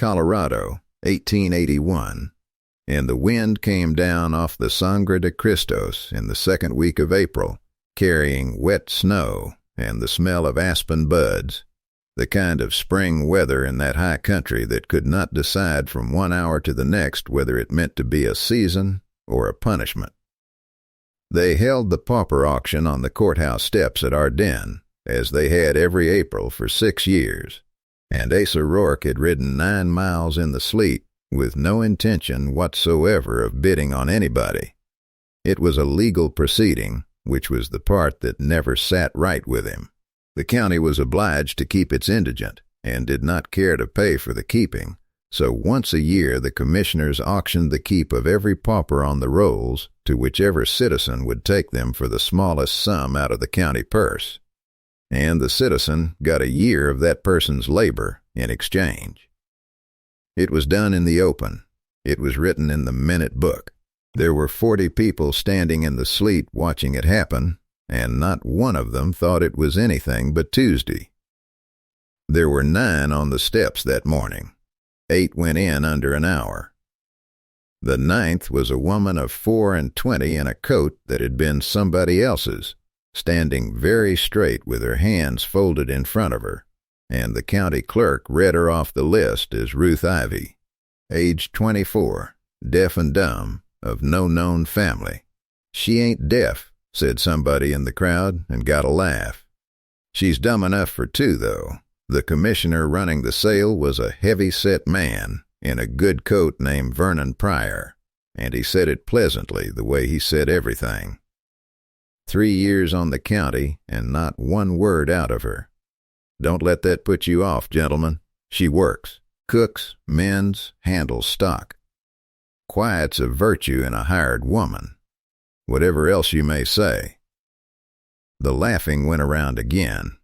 Colorado, 1881, and the wind came down off the Sangre de Cristos in the second week of April, carrying wet snow and the smell of aspen buds, the kind of spring weather in that high country that could not decide from 1 hour to the next whether it meant to be a season or a punishment. They held the pauper auction on the courthouse steps at Ardennes, as they had every April for 6 years, and Asa Rourke had ridden 9 miles in the sleet with no intention whatsoever of bidding on anybody. It was a legal proceeding, which was the part that never sat right with him. The county was obliged to keep its indigent, and did not care to pay for the keeping, so once a year the commissioners auctioned the keep of every pauper on the rolls to whichever citizen would take them for the smallest sum out of the county purse, and the citizen got a year of that person's labor in exchange. It was done in the open. It was written in the minute book. There were 40 people standing in the sleet watching it happen, and not one of them thought it was anything but Tuesday. There were 9 on the steps that morning. 8 went in under an hour. The 9th was a woman of 24 in a coat that had been somebody else's, standing very straight with her hands folded in front of her, and the county clerk read her off the list as Ruth Ivy, age 24, deaf and dumb, of no known family. "She ain't deaf," said somebody in the crowd, and got a laugh. "She's dumb enough for 2, though." The commissioner running the sale was a heavy-set man in a good coat named Vernon Pryor, and he said it pleasantly the way he said everything. 3 years on the county, and not one word out of her. Don't let that put you off, gentlemen. She works, cooks, mends, handles stock. Quiet's a virtue in a hired woman, whatever else you may say. The laughing went around again.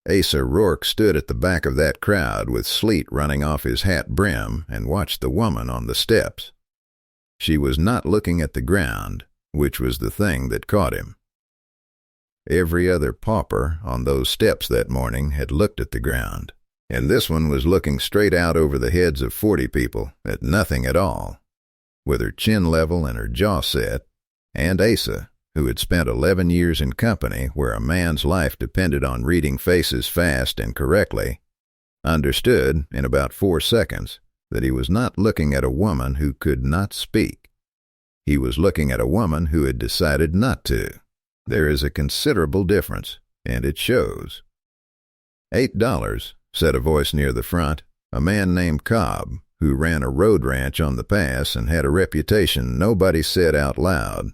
Asa Rourke stood at the back of that crowd with sleet running off his hat brim and watched the woman on the steps. She was not looking at the ground, which was the thing that caught him. Every other pauper on those steps that morning had looked at the ground, and this one was looking straight out over the heads of 40 people at nothing at all, with her chin level and her jaw set, and Asa, who had spent 11 years in company where a man's life depended on reading faces fast and correctly, understood in about 4 seconds that he was not looking at a woman who could not speak. He was looking at a woman who had decided not to. There is a considerable difference, and it shows. $8, said a voice near the front, a man named Cobb, who ran a road ranch on the pass and had a reputation nobody said out loud.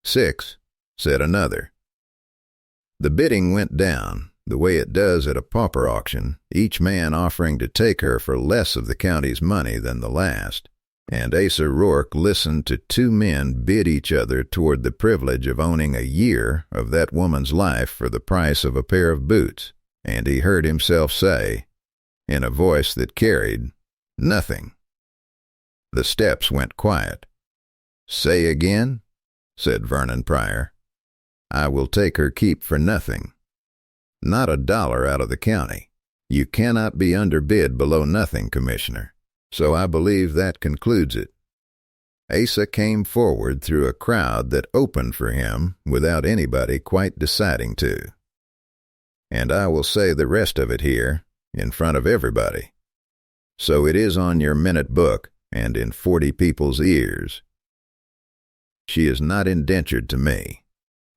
$6, said another. The bidding went down, the way it does at a pauper auction, each man offering to take her for less of the county's money than the last, and Asa Rourke listened to 2 men bid each other toward the privilege of owning a year of that woman's life for the price of a pair of boots, and he heard himself say, in a voice that carried, "Nothing." The steps went quiet. "Say again?" said Vernon Pryor. "I will take her keep for nothing. Not $1 out of the county. You cannot be underbid below nothing, Commissioner. So I believe that concludes it." Asa came forward through a crowd that opened for him without anybody quite deciding to. And I will say the rest of it here, in front of everybody. So it is on your minute book and in 40 people's ears. She is not indentured to me.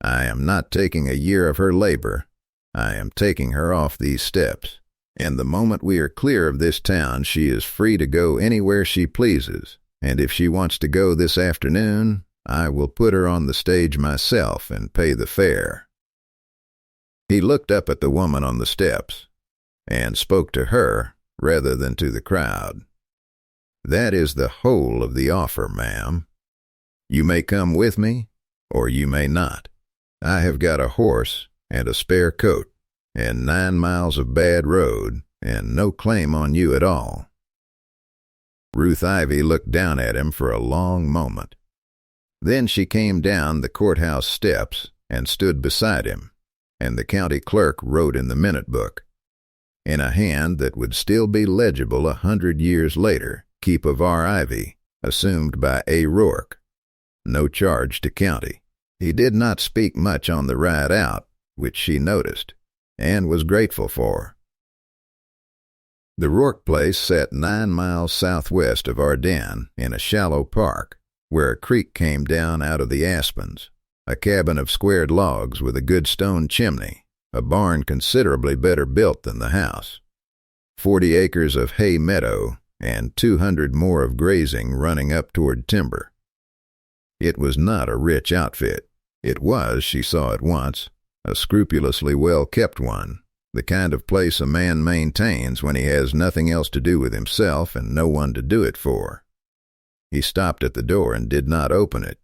I am not taking a year of her labor. I am taking her off these steps, and the moment we are clear of this town she is free to go anywhere she pleases, and if she wants to go this afternoon, I will put her on the stage myself and pay the fare. He looked up at the woman on the steps, and spoke to her rather than to the crowd. "That is the whole of the offer, ma'am. You may come with me, or you may not. I have got a horse and a spare coat, and 9 miles of bad road, and no claim on you at all." Ruth Ivy looked down at him for a long moment. Then she came down the courthouse steps and stood beside him, and the county clerk wrote in the minute book, in a hand that would still be legible 100 years later, keep of R. Ivy, assumed by A. Rourke. No charge to county. He did not speak much on the ride out, which she noticed, and was grateful for. The Rourke place sat 9 miles southwest of Ardennes in a shallow park, where a creek came down out of the aspens, a cabin of squared logs with a good stone chimney, a barn considerably better built than the house, 40 acres of hay meadow, and 200 more of grazing running up toward timber. It was not a rich outfit. It was, she saw at once, a scrupulously well-kept one, the kind of place a man maintains when he has nothing else to do with himself and no one to do it for. He stopped at the door and did not open it.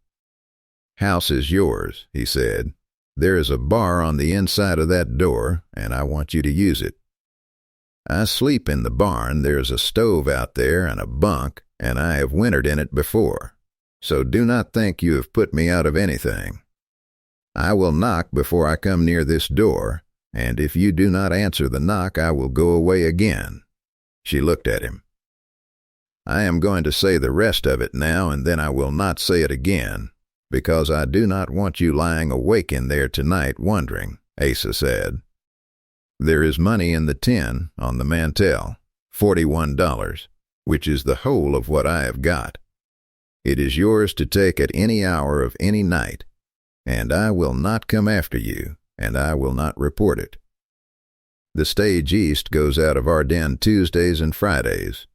"House is yours," he said. "There is a bar on the inside of that door, and I want you to use it. I sleep in the barn. There's a stove out there and a bunk, and I have wintered in it before. So do not think you have put me out of anything. I will knock before I come near this door, and if you do not answer the knock, I will go away again." She looked at him. "I am going to say the rest of it now, and then I will not say it again, because I do not want you lying awake in there tonight wondering," Asa said. "There is money in the tin on the mantel, $41, which is the whole of what I have got. It is yours to take at any hour of any night, and I will not come after you, and I will not report it. The stage east goes out of Ardennes Tuesdays and Fridays.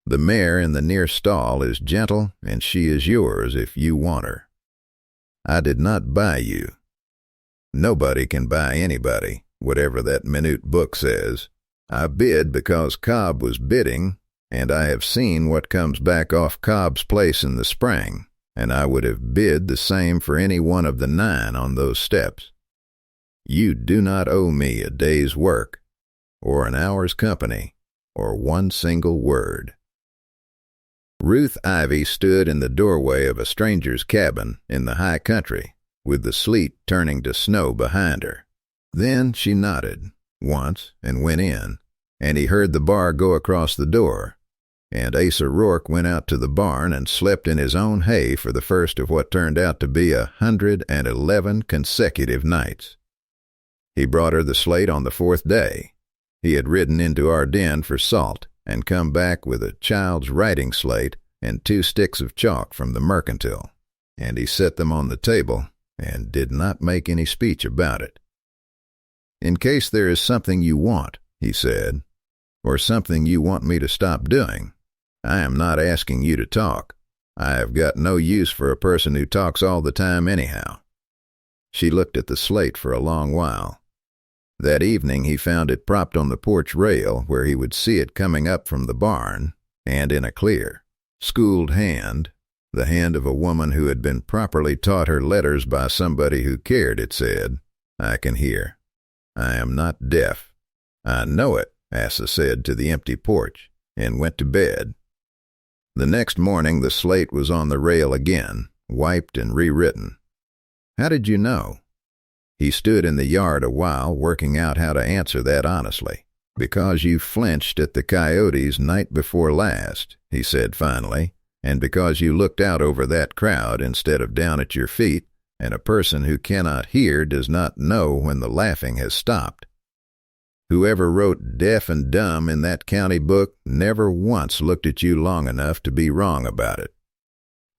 The mare in the near stall is gentle, and she is yours if you want her. I did not buy you. Nobody can buy anybody, whatever that minute book says. I bid because Cobb was bidding, and I have seen what comes back off Cobb's place in the spring, and I would have bid the same for any one of the 9 on those steps. You do not owe me a day's work, or an hour's company, or one single word." Ruth Ivy stood in the doorway of a stranger's cabin in the high country, with the sleet turning to snow behind her. Then she nodded once and went in, and he heard the bar go across the door, and Asa Rourke went out to the barn and slept in his own hay for the first of what turned out to be 111 consecutive nights. He brought her the slate on the 4th day. He had ridden into Ardennes for salt and come back with a child's writing slate and 2 sticks of chalk from the mercantile, and he set them on the table and did not make any speech about it. "In case there is something you want," he said, "or something you want me to stop doing, I am not asking you to talk. I have got no use for a person who talks all the time anyhow." She looked at the slate for a long while. That evening he found it propped on the porch rail where he would see it coming up from the barn, and in a clear, schooled hand, the hand of a woman who had been properly taught her letters by somebody who cared, it said, "I can hear. I am not deaf." "I know it," Asa said to the empty porch, and went to bed. The next morning the slate was on the rail again, wiped and rewritten. "How did you know?" He stood in the yard a while working out how to answer that honestly. "Because you flinched at the coyotes night before last," he said finally, "and because you looked out over that crowd instead of down at your feet, and a person who cannot hear does not know when the laughing has stopped. Whoever wrote deaf and dumb in that county book never once looked at you long enough to be wrong about it.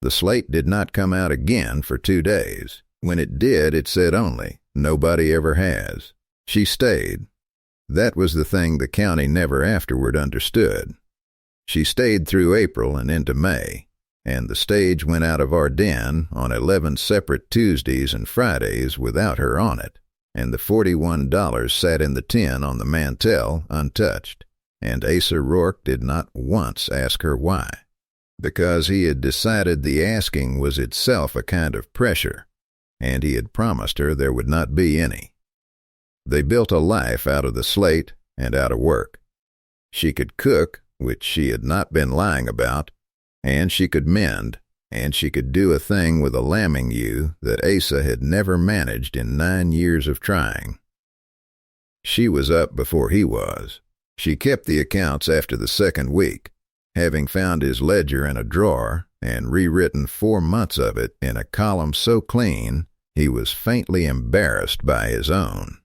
The slate did not come out again for 2 days. When it did, it said only, 'Nobody ever has.' She stayed. That was the thing the county never afterward understood. She stayed through April and into May, and the stage went out of Ardennes on 11 separate Tuesdays and Fridays without her on it, and the $41 sat in the tin on the mantel untouched, and Asa Rourke did not once ask her why, because he had decided the asking was itself a kind of pressure, and he had promised her there would not be any. They built a life out of the slate and out of work. She could cook, which she had not been lying about, and she could mend, and she could do a thing with a lambing ewe that Asa had never managed in 9 years of trying. She was up before he was. She kept the accounts after the second week, having found his ledger in a drawer and rewritten 4 months of it in a column so clean he was faintly embarrassed by his own.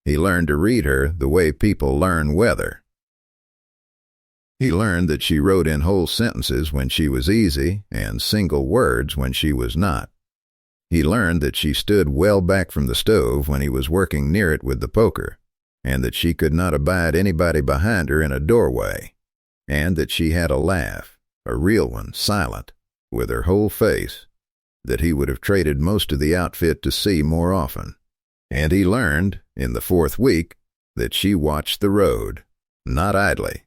He learned to read her the way people learn weather. He learned that she wrote in whole sentences when she was easy and single words when she was not. He learned that she stood well back from the stove when he was working near it with the poker, and that she could not abide anybody behind her in a doorway, and that she had a laugh, a real one, silent, with her whole face, that he would have traded most of the outfit to see more often. And he learned, in the 4th week, that she watched the road, not idly.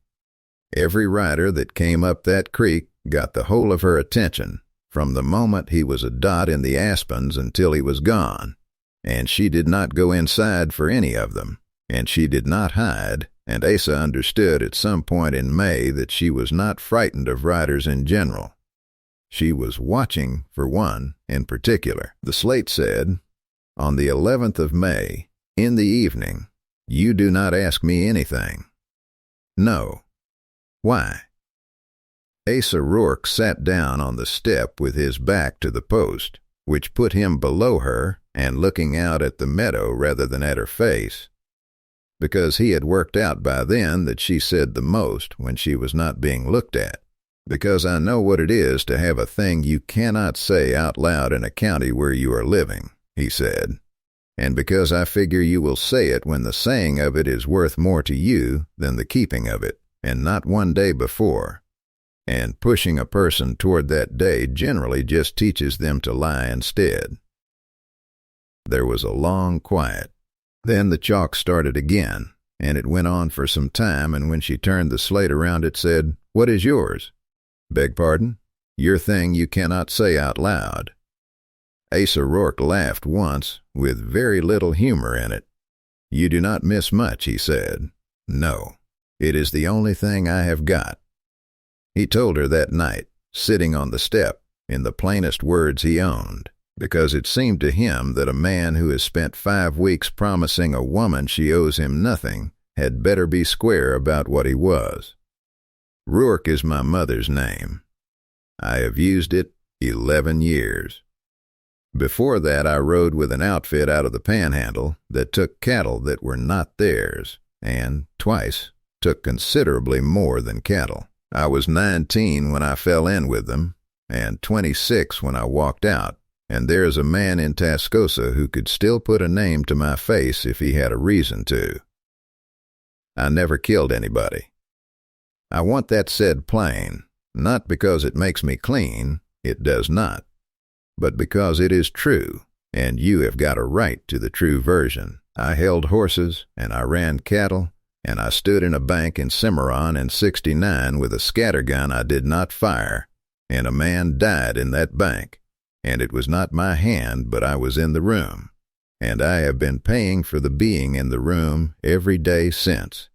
Every rider that came up that creek got the whole of her attention, from the moment he was a dot in the aspens until he was gone, and she did not go inside for any of them, and she did not hide, and Asa understood at some point in May that she was not frightened of riders in general. She was watching for one in particular. The slate said, "On the 11th of May, in the evening, you do not ask me anything." No. Why? Asa Rourke sat down on the step with his back to the post, which put him below her and looking out at the meadow rather than at her face, because he had worked out by then that she said the most when she was not being looked at. "Because I know what it is to have a thing you cannot say out loud in a county where you are living," he said, "and because I figure you will say it when the saying of it is worth more to you than the keeping of it, and not one day before. And pushing a person toward that day generally just teaches them to lie instead." There was a long quiet. Then the chalk started again, and it went on for some time, and when she turned the slate around it said, "What is yours?" "Beg pardon?" "Your thing you cannot say out loud." Asa Rourke laughed once, with very little humor in it. "You do not miss much," he said. "No, it is the only thing I have got." He told her that night, sitting on the step, in the plainest words he owned, because it seemed to him that a man who has spent 5 weeks promising a woman she owes him nothing had better be square about what he was. "Rourke is my mother's name. I have used it 11 years. Before that I rode with an outfit out of the Panhandle that took cattle that were not theirs, and, twice, took considerably more than cattle. I was 19 when I fell in with them, and 26 when I walked out, and there's a man in Tascosa who could still put a name to my face if he had a reason to. I never killed anybody. I want that said plain, not because it makes me clean, it does not, but because it is true, and you have got a right to the true version. I held horses, and I ran cattle, and I stood in a bank in Cimarron in '69 with a scattergun I did not fire, and a man died in that bank, and it was not my hand, but I was in the room, and I have been paying for the being in the room every day since.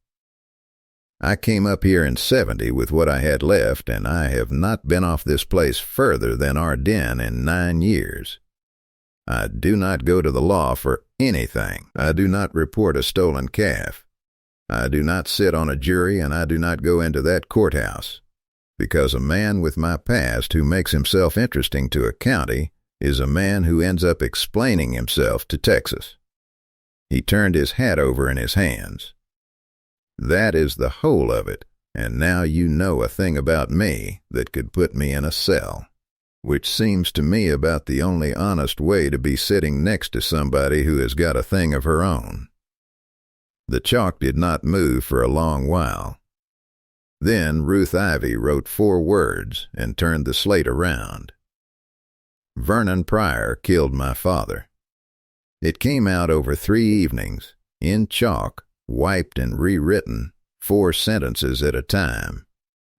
I came up here in '70 with what I had left, and I have not been off this place further than Ardennes in 9 years. I do not go to the law for anything. I do not report a stolen calf. I do not sit on a jury, and I do not go into that courthouse, because a man with my past who makes himself interesting to a county is a man who ends up explaining himself to Texas. He turned his hat over in his hands. That is the whole of it, and now you know a thing about me that could put me in a cell, which seems to me about the only honest way to be sitting next to somebody who has got a thing of her own." The chalk did not move for a long while. Then Ruth Ivy wrote 4 words and turned the slate around. "Vernon Pryor killed my father." It came out over 3 evenings, in chalk, wiped and rewritten, 4 sentences at a time.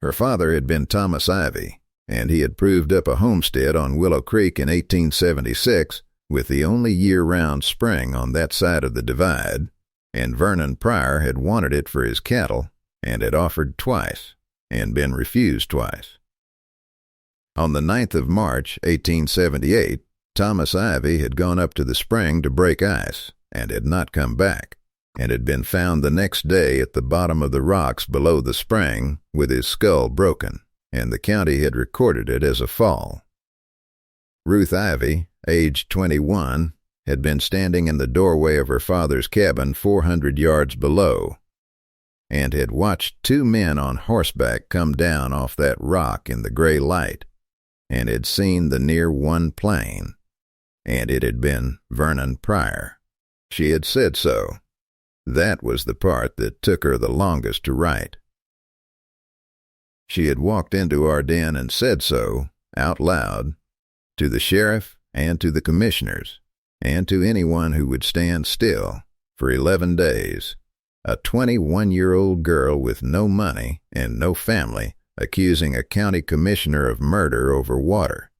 Her father had been Thomas Ivy, and he had proved up a homestead on Willow Creek in 1876 with the only year-round spring on that side of the divide, and Vernon Pryor had wanted it for his cattle, and had offered twice, and been refused twice. On the 9th of March, 1878, Thomas Ivy had gone up to the spring to break ice, and had not come back. and had been found the next day at the bottom of the rocks below the spring with his skull broken, and the county had recorded it as a fall. Ruth Ivy, aged 21, had been standing in the doorway of her father's cabin 400 yards below, and had watched two men on horseback come down off that rock in the gray light, and had seen the near one plane, and it had been Vernon Pryor. She had said so. That was the part that took her the longest to write. She had walked into our den and said so, out loud, to the sheriff and to the commissioners, and to anyone who would stand still, for 11 days. A 21-year-old girl with no money and no family accusing a county commissioner of murder over water,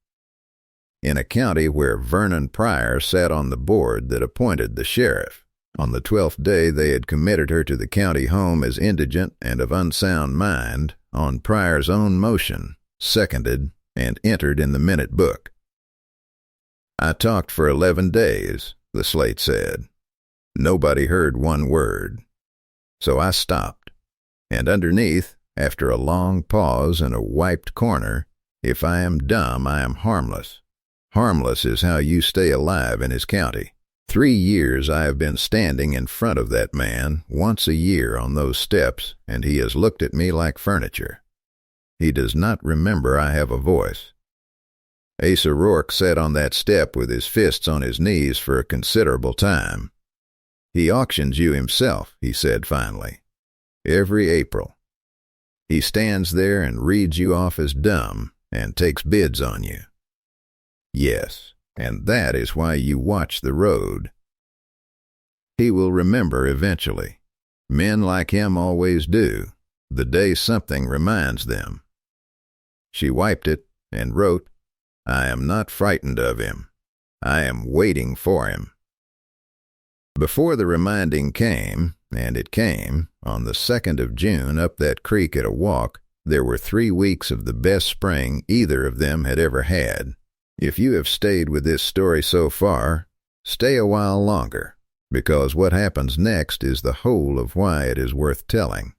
in a county where Vernon Pryor sat on the board that appointed the sheriff. On the 12th day they had committed her to the county home as indigent and of unsound mind, on Pryor's own motion, seconded, and entered in the minute book. I talked for 11 days, the slate said. Nobody heard one word. So I stopped, and underneath, after a long pause and a wiped corner, if I am dumb, I am harmless. Harmless is how you stay alive in his county. 3 years I have been standing in front of that man once a year on those steps, and he has looked at me like furniture. He does not remember I have a voice. Asa Rourke sat on that step with his fists on his knees for a considerable time. He auctions you himself, he said finally, every April. He stands there and reads you off as dumb and takes bids on you. Yes, and that is why you watch the road. He will remember eventually. Men like him always do, the day something reminds them. She wiped it and wrote, I am not frightened of him. I am waiting for him. Before the reminding came, and it came, on the 2nd of June up that creek at a walk, there were 3 weeks of the best spring either of them had ever had. If you have stayed with this story so far, stay a while longer, because what happens next is the whole of why it is worth telling.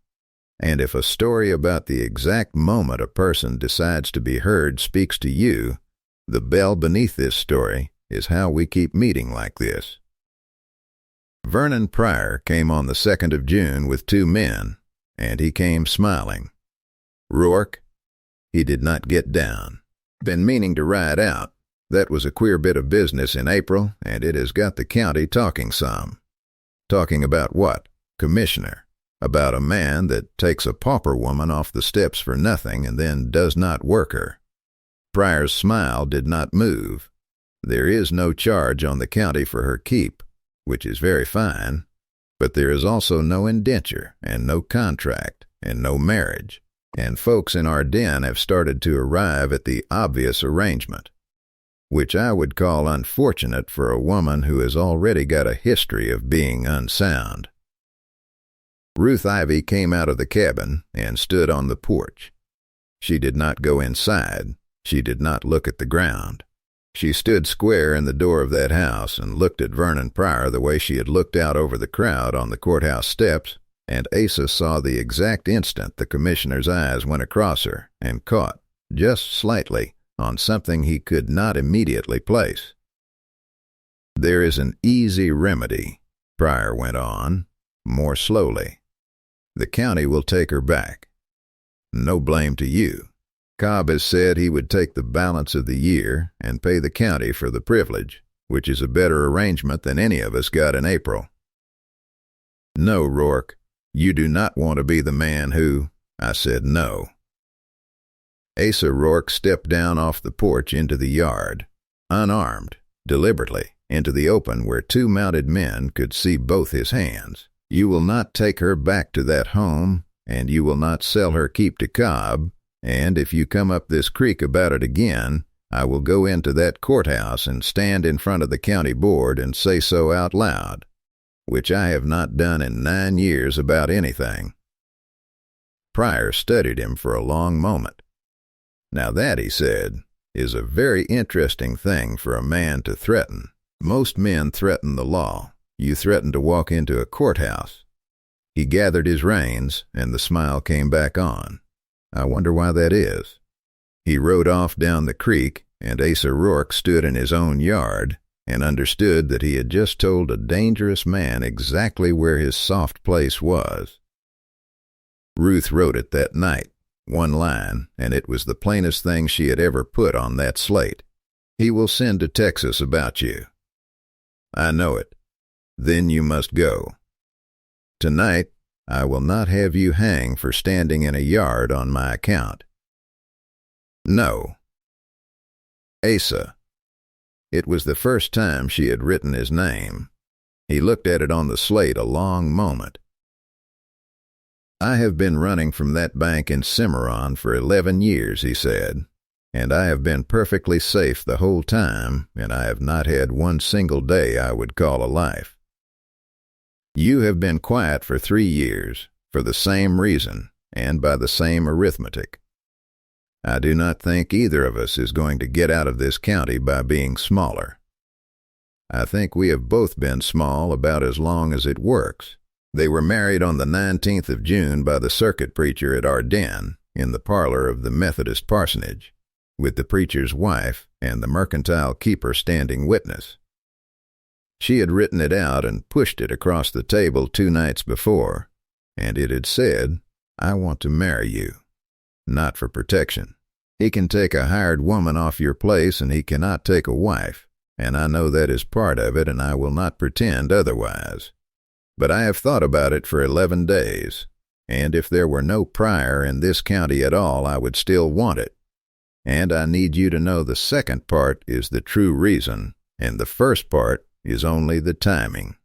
And if a story about the exact moment a person decides to be heard speaks to you, the bell beneath this story is how we keep meeting like this. Vernon Pryor came on the 2nd of June with 2 men, and he came smiling. Rourke, he did not get down. Been meaning to ride out. That was a queer bit of business in April, and it has got the county talking some. Talking about what? Commissioner. About a man that takes a pauper woman off the steps for nothing and then does not work her. Pryor's smile did not move. There is no charge on the county for her keep, which is very fine, but there is also no indenture and no contract and no marriage, and folks in our den have started to arrive at the obvious arrangement, which I would call unfortunate for a woman who has already got a history of being unsound. Ruth Ivy came out of the cabin and stood on the porch. She did not go inside. She did not look at the ground. She stood square in the door of that house and looked at Vernon Pryor the way she had looked out over the crowd on the courthouse steps, and Asa saw the exact instant the commissioner's eyes went across her and caught, just slightly, on something he could not immediately place. There is an easy remedy, Pryor went on, more slowly. The county will take her back. No blame to you. Cobb has said he would take the balance of the year and pay the county for the privilege, which is a better arrangement than any of us got in April. No, Rourke, you do not want to be the man who— I said no. Asa Rourke stepped down off the porch into the yard, unarmed, deliberately, into the open where 2 mounted men could see both his hands. You will not take her back to that home, and you will not sell her keep to Cobb, and if you come up this creek about it again, I will go into that courthouse and stand in front of the county board and say so out loud, which I have not done in 9 years about anything. Pryor studied him for a long moment. Now that, he said, is a very interesting thing for a man to threaten. Most men threaten the law. you threatened to walk into a courthouse." He gathered his reins, and the smile came back on. "I wonder why that is." He rode off down the creek, and Asa Rourke stood in his own yard and understood that he had just told a dangerous man exactly where his soft place was. Ruth wrote it that night, one line, and it was the plainest thing she had ever put on that slate. "He will send to Texas about you." "I know it. Then you must go. Tonight, I will not have you hang for standing in a yard on my account." "No." Asa. It was the first time she had written his name. He looked at it on the slate a long moment. "I have been running from that bank in Cimarron for 11 years, he said, "and I have been perfectly safe the whole time, and I have not had one single day I would call a life. You have been quiet for 3 years, for the same reason, and by the same arithmetic. I do not think either of us is going to get out of this county by being smaller. I think we have both been small about as long as it works." They were married on the 19th of June by the circuit preacher at Ardennes, in the parlor of the Methodist parsonage, with the preacher's wife and the mercantile keeper standing witness. She had written it out and pushed it across the table 2 nights before, and it had said, "I want to marry you. Not for protection. He can take a hired woman off your place, and he cannot take a wife, and I know that is part of it, and I will not pretend otherwise. But I have thought about it for 11 days, and if there were no Pryor in this county at all, I would still want it. And I need you to know the second part is the true reason, and the first part is only the timing."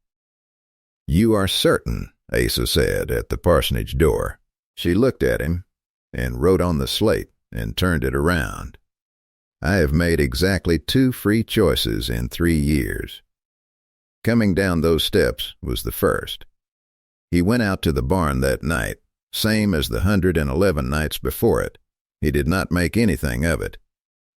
"You are certain," Asa said at the parsonage door. She looked at him and wrote on the slate and turned it around. "I have made exactly 2 free choices in 3 years. Coming down those steps was the first." He went out to the barn that night, same as the 111 nights before it. He did not make anything of it.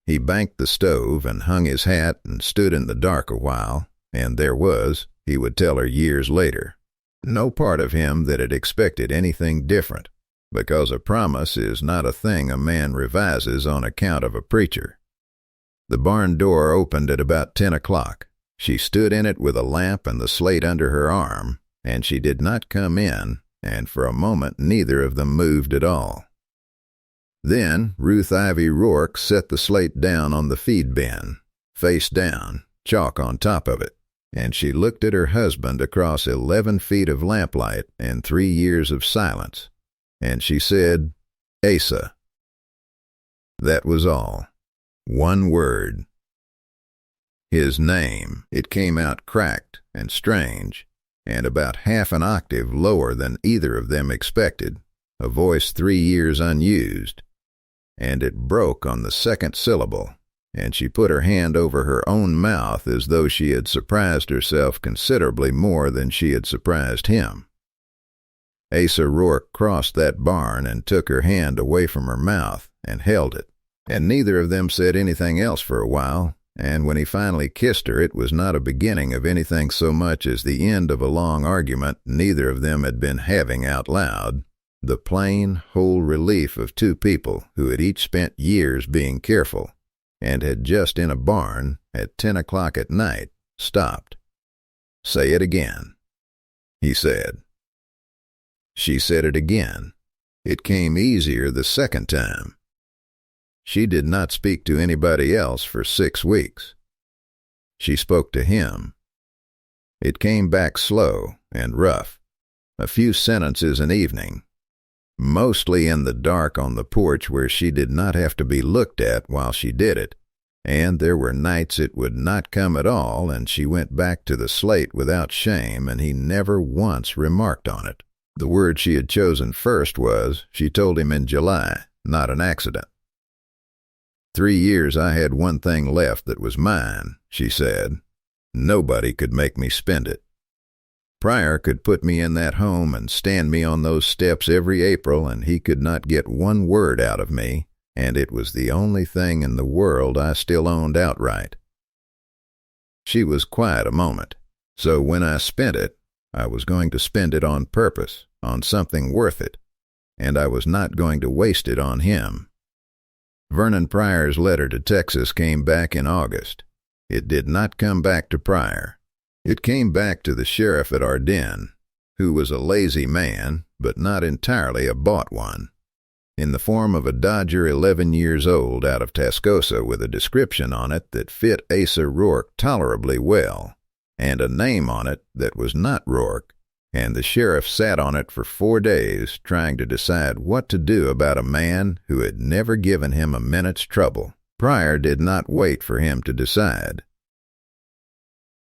He banked the stove and hung his hat and stood in the dark a while, and there was, he would tell her years later, no part of him that had expected anything different, because a promise is not a thing a man revises on account of a preacher. The barn door opened at about 10 o'clock. She stood in it with a lamp and the slate under her arm, and she did not come in, and for a moment neither of them moved at all. Then Ruth Ivy Rourke set the slate down on the feed bin, face down, chalk on top of it, and she looked at her husband across 11 feet of lamplight and 3 years of silence, and she said, "Asa." That was all. One word. His name. It came out cracked and strange, and about half an octave lower than either of them expected, a voice 3 years unused, and it broke on the second syllable, and she put her hand over her own mouth as though she had surprised herself considerably more than she had surprised him. Asa Rourke crossed that barn and took her hand away from her mouth and held it, and neither of them said anything else for a while, and when he finally kissed her, it was not a beginning of anything so much as the end of a long argument neither of them had been having out loud, the plain, whole relief of 2 people who had each spent years being careful, and had just in a barn, at 10 o'clock at night, stopped. "Say it again," he said. She said it again. It came easier the second time. She did not speak to anybody else for 6 weeks. She spoke to him. It came back slow and rough, a few sentences an evening, mostly in the dark on the porch where she did not have to be looked at while she did it, and there were nights it would not come at all, and she went back to the slate without shame, and he never once remarked on it. The word she had chosen first was, she told him in July, not an accident. 3 years I had one thing left that was mine, she said. Nobody could make me spend it. Pryor could put me in that home and stand me on those steps every April, and he could not get one word out of me, and it was the only thing in the world I still owned outright. She was quiet a moment. So when I spent it, I was going to spend it on purpose, on something worth it, and I was not going to waste it on him. Vernon Pryor's letter to Texas came back in August. It did not come back to Pryor. It came back to the sheriff at Ardennes, who was a lazy man, but not entirely a bought one, in the form of a Dodger 11 years old out of Tascosa with a description on it that fit Asa Rourke tolerably well, and a name on it that was not Rourke, and the sheriff sat on it for 4 days trying to decide what to do about a man who had never given him a minute's trouble. Pryor did not wait for him to decide.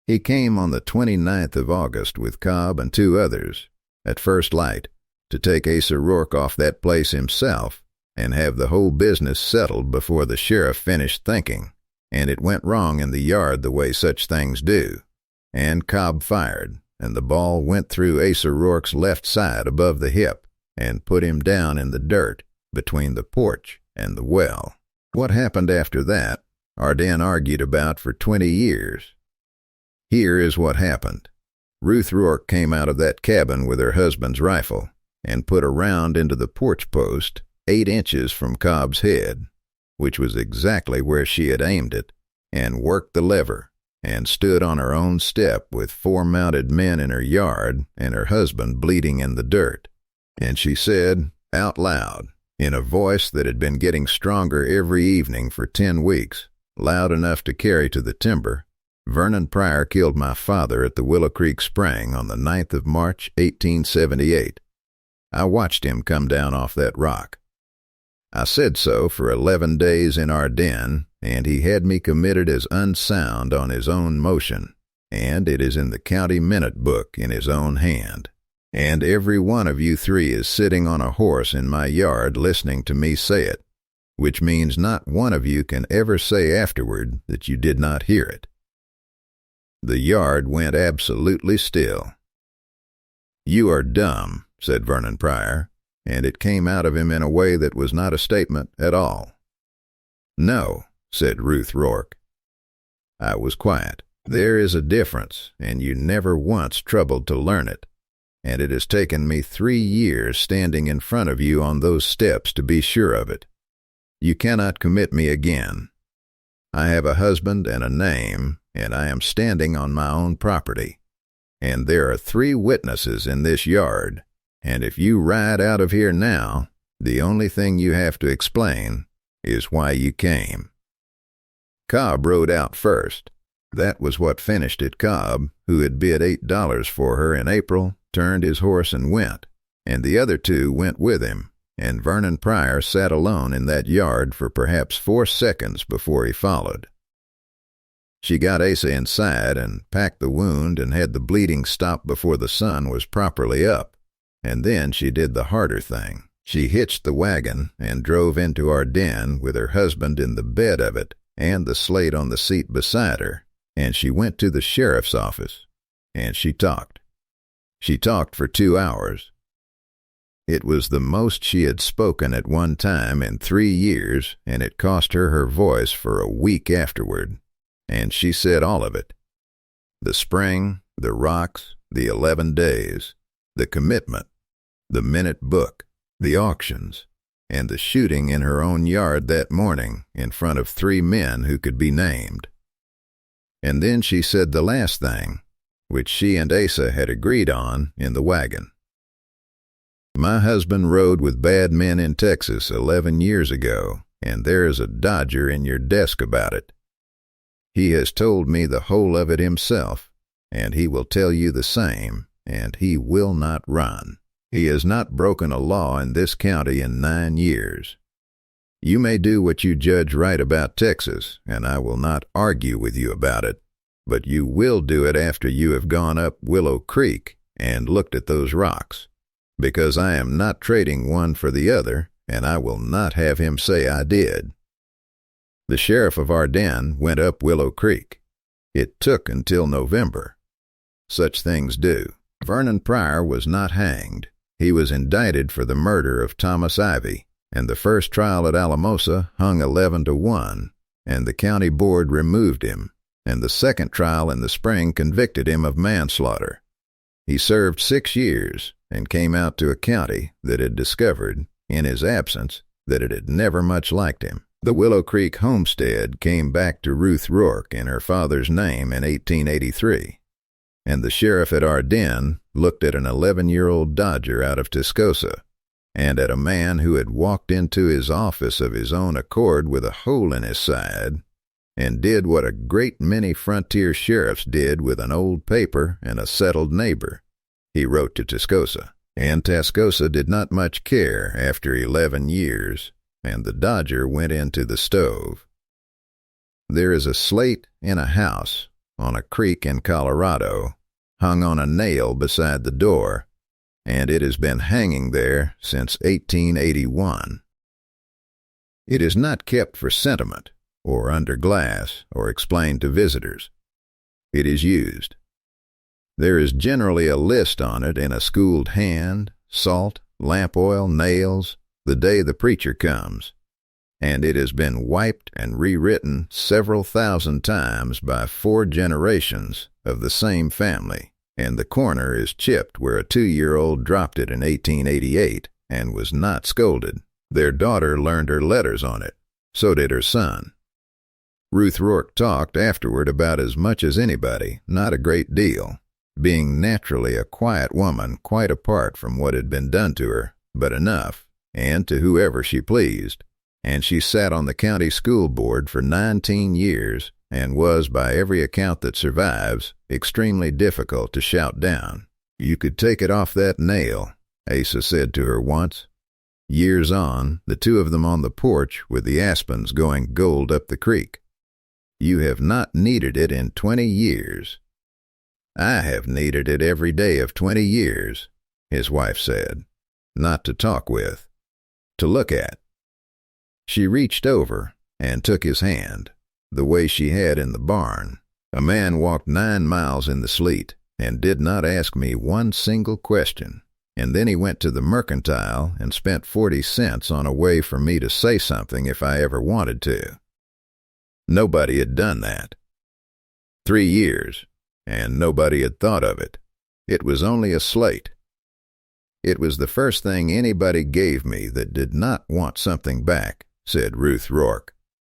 He came on the 29th of August with Cobb and 2 others, at first light, to take Asa Rourke off that place himself and have the whole business settled before the sheriff finished thinking, and it went wrong in the yard the way such things do, and Cobb fired, and the ball went through Asa Rourke's left side above the hip and put him down in the dirt between the porch and the well. What happened after that, Ardennes argued about for 20 years. Here is what happened. Ruth Rourke came out of that cabin with her husband's rifle and put a round into the porch post 8 inches from Cobb's head, which was exactly where she had aimed it, and worked the lever, and stood on her own step with 4 mounted men in her yard and her husband bleeding in the dirt. And she said, out loud, in a voice that had been getting stronger every evening for 10 weeks, loud enough to carry to the timber, Vernon Pryor killed my father at the Willow Creek Spring on the 9th of March, 1878. I watched him come down off that rock. I said so for 11 days in Ardennes, and he had me committed as unsound on his own motion, and it is in the county minute book in his own hand. And every one of you 3 is sitting on a horse in my yard listening to me say it, which means not one of you can ever say afterward that you did not hear it. The yard went absolutely still. You are dumb, said Vernon Pryor, and it came out of him in a way that was not a statement at all. No, said Ruth Rourke. I was quiet. There is a difference, and you never once troubled to learn it, and it has taken me 3 years standing in front of you on those steps to be sure of it. You cannot commit me again. I have a husband and a name, and I am standing on my own property, and there are 3 witnesses in this yard, and if you ride out of here now, the only thing you have to explain is why you came. Cobb rode out first. That was what finished it. Cobb, who had bid $8 for her in April, turned his horse and went, and the other 2 went with him, and Vernon Pryor sat alone in that yard for perhaps 4 seconds before he followed. She got Asa inside and packed the wound and had the bleeding stop before the sun was properly up, and then she did the harder thing. She hitched the wagon and drove into Ardennes with her husband in the bed of it and the slate on the seat beside her, and she went to the sheriff's office, and she talked. She talked for 2 hours. It was the most she had spoken at one time in 3 years, and it cost her her voice for a week afterward, and she said all of it. The spring, the rocks, the 11 days, the commitment, the minute book, the auctions, and the shooting in her own yard that morning in front of 3 men who could be named. And then she said the last thing, which she and Asa had agreed on in the wagon. My husband rode with bad men in Texas 11 years ago, and there is a Dodger in your desk about it. He has told me the whole of it himself, and he will tell you the same, and he will not run. He has not broken a law in this county in 9 years. You may do what you judge right about Texas, and I will not argue with you about it, but you will do it after you have gone up Willow Creek and looked at those rocks, because I am not trading one for the other, and I will not have him say I did. The sheriff of Ardennes went up Willow Creek. It took until November. Such things do. Vernon Pryor was not hanged. He was indicted for the murder of Thomas Ivy, and the first trial at Alamosa hung 11-1, and the county board removed him, and the second trial in the spring convicted him of manslaughter. He served 6 years and came out to a county that had discovered, in his absence, that it had never much liked him. The Willow Creek homestead came back to Ruth Rourke in her father's name in 1883, and the sheriff at Ardennes looked at an 11-year-old Dodger out of Tascosa, and at a man who had walked into his office of his own accord with a hole in his side, and did what a great many frontier sheriffs did with an old paper and a settled neighbor. He wrote to Tascosa, and Tascosa did not much care after 11 years, and the Dodger went into the stove. There is a slate in a house on a creek in Colorado, hung on a nail beside the door, and it has been hanging there since 1881. It is not kept for sentiment, or under glass, or explained to visitors. It is used. There is generally a list on it in a schooled hand, salt, lamp oil, nails, the day the preacher comes, and it has been wiped and rewritten several thousand times by 4 generations of the same family, and the corner is chipped where a 2-year-old dropped it in 1888 and was not scolded. Their daughter learned her letters on it. So did her son. Ruth Rourke talked afterward about as much as anybody, not a great deal, being naturally a quiet woman quite apart from what had been done to her, but enough, and to whoever she pleased, and she sat on the county school board for 19 years, and was, by every account that survives, extremely difficult to shout down. "You could take it off that nail," Asa said to her once. Years on, the two of them on the porch with the aspens going gold up the creek. "You have not needed it in 20 years. "I have needed it every day of 20 years, his wife said. Not to talk with, to look at. She reached over and took his hand, the way she had in the barn. A man walked 9 miles in the sleet and did not ask me one single question, and then he went to the mercantile and spent 40 cents on a way for me to say something if I ever wanted to. Nobody had done that. 3 years, and nobody had thought of it. It was only a slate. It was the first thing anybody gave me that did not want something back," said Ruth Rourke,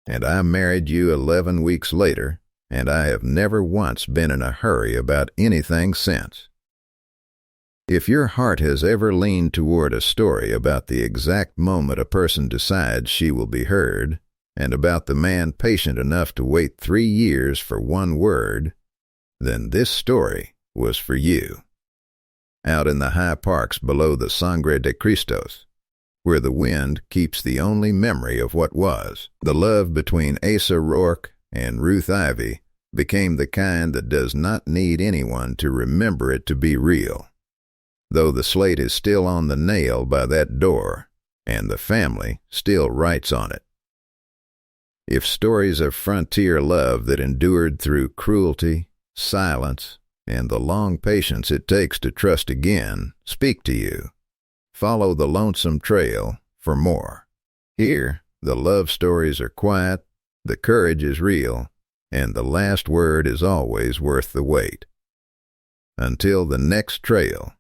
"and I married you 11 weeks later, and I have never once been in a hurry about anything since." If your heart has ever leaned toward a story about the exact moment a person decides she will be heard, and about the man patient enough to wait 3 years for one word, then this story was for you. Out in the high parks below the Sangre de Cristos, where the wind keeps the only memory of what was, the love between Asa Rourke and Ruth Ivy became the kind that does not need anyone to remember it to be real, though the slate is still on the nail by that door, and the family still writes on it. If stories of frontier love that endured through cruelty, silence, and the long patience it takes to trust again speak to you, follow the lonesome trail for more. Here, the love stories are quiet, the courage is real, and the last word is always worth the wait. Until the next trail,